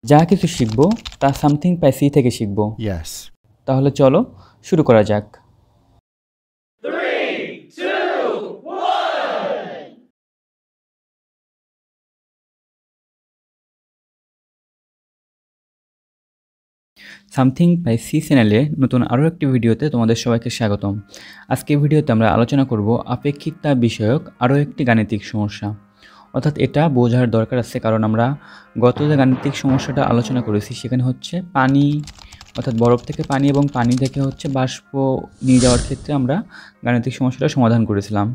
যা কিছু শিখব তা সামথিং বাই সি থেকে শিখব। Yes. তাহলে চলো শুরু করা যাক। সামথিং বাই সি চ্যানেলে নতুন আরও একটি ভিডিওতে তোমাদের সবাইকে স্বাগতম। আজকের ভিডিওতে আমরা আলোচনা করব আপেক্ষিকতা বিষয়ক আরও একটি গাণিতিক সমস্যা। অর্থাৎ এটা বোঝার দরকার আছে, কারণ আমরা গত যে গাণিতিক সমস্যাটা আলোচনা করেছি সেখানে হচ্ছে পানি, অর্থাৎ বরফ থেকে পানি এবং পানি থেকে হচ্ছে বাষ্প নিয়ে যাওয়ার ক্ষেত্রে আমরা গাণিতিক সমস্যাটা সমাধান করেছিলাম।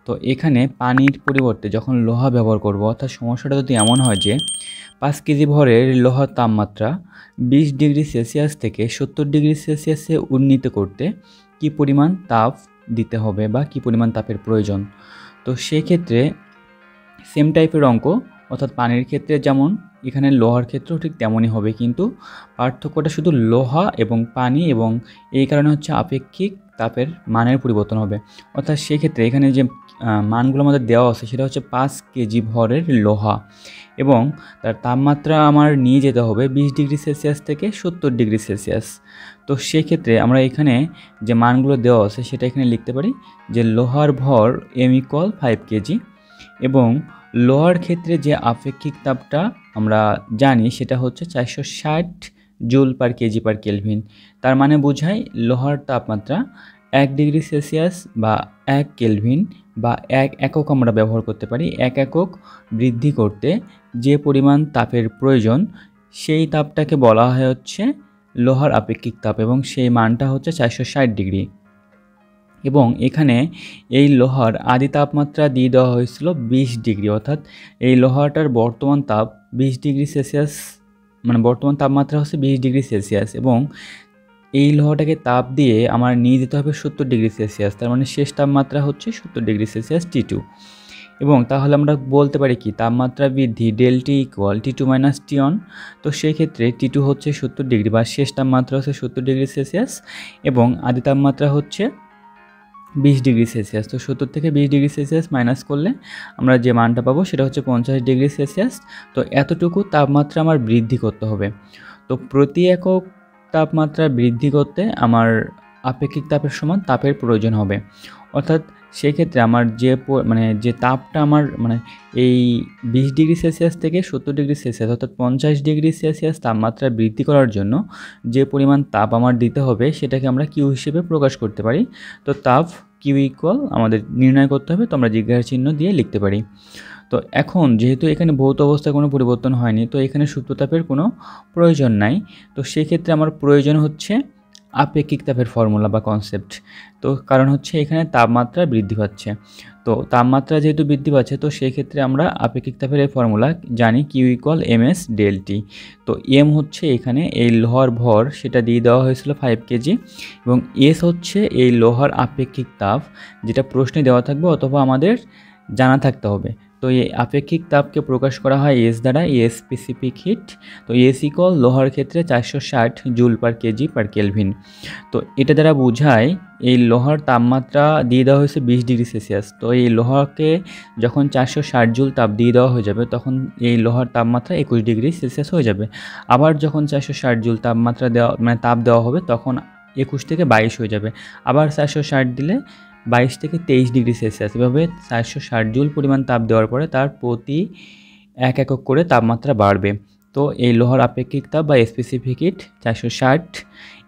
তো এখানে পানির পরিবর্তে যখন লোহা ব্যবহার করব, অর্থাৎ সমস্যাটা যদি এমন হয় যে 5 কেজি ভরের লোহার তাপমাত্রা 20 ডিগ্রি সেলসিয়াস থেকে 70 ডিগ্রি সেলসিয়াসে উন্নীত করতে কী পরিমাণ তাপ দিতে হবে বা কী পরিমাণ তাপের প্রয়োজন। তো সেক্ষেত্রে সেম টাইপের অঙ্ক, অর্থাৎ পানির ক্ষেত্রে যেমন এখানে লোহার ক্ষেত্রেও ঠিক তেমনই হবে, কিন্তু পার্থক্যটা শুধু লোহা এবং পানি, এবং এই কারণে হচ্ছে আপেক্ষিক তাপের মানের পরিবর্তন হবে। অর্থাৎ সেক্ষেত্রে এখানে যে মানগুলো আমাদের দেওয়া আছে সেটা হচ্ছে 5 কেজি ভরের লোহা, এবং তার তাপমাত্রা আমার নিয়ে যেতে হবে 20 ডিগ্রি সেলসিয়াস থেকে 70 ডিগ্রি সেলসিয়াস। তো সেক্ষেত্রে আমরা এখানে যে মানগুলো দেওয়া আছে সেটা এখানে লিখতে পারি যে লোহার ভর m = 5 কেজি, এবং লোহার ক্ষেত্রে যে আপেক্ষিক তাপটা আমরা জানি সেটা হচ্ছে 460 joule per kg per kelvin. তার মানে বোঝায় লোহার তাপমাত্রা 1 ডিগ্রি সেলসিয়াস বা 1 কেলভিন বা 1 একক আমরা ব্যবহার করতে পারি। 1 একক বৃদ্ধি করতে যে পরিমাণ তাপের প্রয়োজন সেই তাপটাকে বলা হয় হচ্ছে লোহার আপেক্ষিক তাপ, এবং সেই মানটা হচ্ছে 460 ডিগ্রি। এবং এখানে এই লোহার আদি তাপমাত্রা দিয়ে দেওয়া হয়েছিল 20 ডিগ্রি, অর্থাৎ এই লোহাটার বর্তমান তাপ 20 ডিগ্রি সেলসিয়াস, মানে বর্তমান তাপমাত্রা হচ্ছে 20 ডিগ্রি সেলসিয়াস, এবং এই লোহাটাকে তাপ দিয়ে আমার নিয়ে যেতে হবে 70 ডিগ্রি সেলসিয়াস। তার মানে শেষ তাপমাত্রা হচ্ছে 70 ডিগ্রি সেলসিয়াস T2। এবং তাহলে আমরা বলতে পারি কি তাপমাত্রা বৃদ্ধি ΔT = T2 - T1। তো সেক্ষেত্রে T2 হচ্ছে 70 ডিগ্রি বা শেষ তাপমাত্রা হচ্ছে 70 ডিগ্রি সেলসিয়াস, এবং আদি তাপমাত্রা হচ্ছে 20 ডিগ্রি সেলসিয়াস। তো 70 থেকে 20 ডিগ্রি সেলসিয়াস মাইনাস করলে আমরা যে মানটা পাবো সেটা হচ্ছে 50 ডিগ্রি সেলসিয়াস। তো এতটুকু তাপমাত্রা আমার বৃদ্ধি করতে হবে। তো প্রতি একক তাপমাত্রা বৃদ্ধি করতে আমার আপেক্ষিক তাপের সমান তাপের প্রয়োজন হবে। অর্থাৎ সেক্ষেত্রে আমার যে তাপটা আমার এই 20 ডিগ্রি সেলসিয়াস থেকে 70 ডিগ্রি সেলসিয়াস, অর্থাৎ 50 ডিগ্রি সেলসিয়াস তাপমাত্রা বৃদ্ধি করার জন্য যে পরিমাণ তাপ আমার দিতে হবে সেটাকে আমরা কিউ হিসেবে প্রকাশ করতে পারি। তো তাপ কিউ = আমাদের নির্ণয় করতে হবে, তো আমরা জিজ্ঞাসা চিহ্ন দিয়ে লিখতে পারি। তো এখন যেহেতু এখানে ভৌত অবস্থায় কোনো পরিবর্তন হয়নি, তো এখানে সুপ্ত তাপের কোনো প্রয়োজন নাই। তো সেক্ষেত্রে আমার প্রয়োজন হচ্ছে আপেক্ষিক তাপের ফর্মুলা বা কনসেপ্ট। তো কারণ হচ্ছে এখানে তাপমাত্রা বৃদ্ধি পাচ্ছে, তো তাপমাত্রা যেহেতু বৃদ্ধি পাচ্ছে তো সেক্ষেত্রে আমরা আপেক্ষিক তাপের এই ফর্মুলা জানি কিউ = ms ΔT। তো এম হচ্ছে এখানে এই লোহার ভর, সেটা দিয়ে দেওয়া হয়েছিল 5 কেজি, এবং এস হচ্ছে এই লোহার আপেক্ষিক তাপ, যেটা প্রশ্নে দেওয়া থাকবে অথবা আমাদের জানা থাকতে হবে। তো এই আপেক্ষিক তাপকে প্রকাশ করা হয় এস দ্বারা, এস স্পেসিফিক হিট। তো এস = লোহার ক্ষেত্রে 460 joule per kg per kelvin. তো এটা দ্বারা বোঝায় এই লোহার তাপমাত্রা দিয়ে দেওয়া হয়েছে 20 ডিগ্রি সেলসিয়াস। তো এই লোহাকে যখন 460 জুল তাপ দিয়ে দেওয়া হয়ে যাবে তখন এই লোহার তাপমাত্রা 21 ডিগ্রি সেলসিয়াস হয়ে যাবে। আবার যখন 460 জুল তাপমাত্রা তাপ দেওয়া হবে তখন 21 থেকে 22 হয়ে যাবে। আবার 460 দিলে 22 থেকে 23 ডিগ্রি সেলসিয়াস। এভাবে 460 জুল পরিমাণ তাপ দেওয়ার পরে তার প্রতি 1 একক করে তাপমাত্রা বাড়বে। তো এই লোহার আপেক্ষিক তাপ বা স্পেসিফিক হিট 460,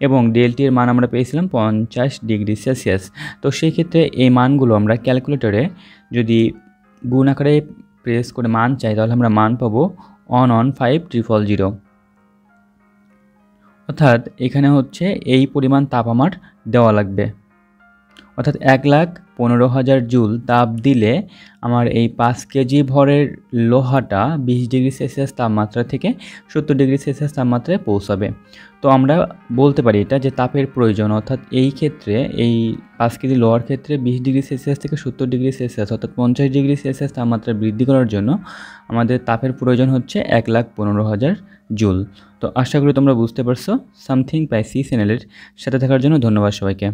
এবং ΔT এর মান আমরা পেয়েছিলাম 50 ডিগ্রি সেলসিয়াস। তো সেই ক্ষেত্রে এই মানগুলো আমরা ক্যালকুলেটরে যদি গুণ আকারে প্রেস করে মান চাই তাহলে আমরা মান পাবো 115,000। অর্থাৎ এখানে হচ্ছে এই পরিমাণ তাপ আমার দেওয়া লাগবে, অর্থাৎ 1,15,000 জুল তাপ দিলে আমার এই 5 কেজি ভরের লোহাটা 20 ডিগ্রি সেলসিয়াস তাপমাত্রা থেকে 70 ডিগ্রি সেলসিয়াস তাপমাত্রায় পৌঁছাবে। তো আমরা বলতে পারি এটা যে তাপের প্রয়োজন, অর্থাৎ এই ক্ষেত্রে এই 5 কেজি লোহার ক্ষেত্রে 20 ডিগ্রি সেলসিয়াস থেকে 70 ডিগ্রি সেলসিয়াস, অর্থাৎ 50 ডিগ্রি সেলসিয়াস তাপমাত্রা বৃদ্ধি করার জন্য আমাদের তাপের প্রয়োজন হচ্ছে 1,15,000 জুল। তো আশা করি তোমরা বুঝতে পারছো। সামথিং বাই সি চ্যানেলের সাথে থাকার জন্য ধন্যবাদ সবাইকে।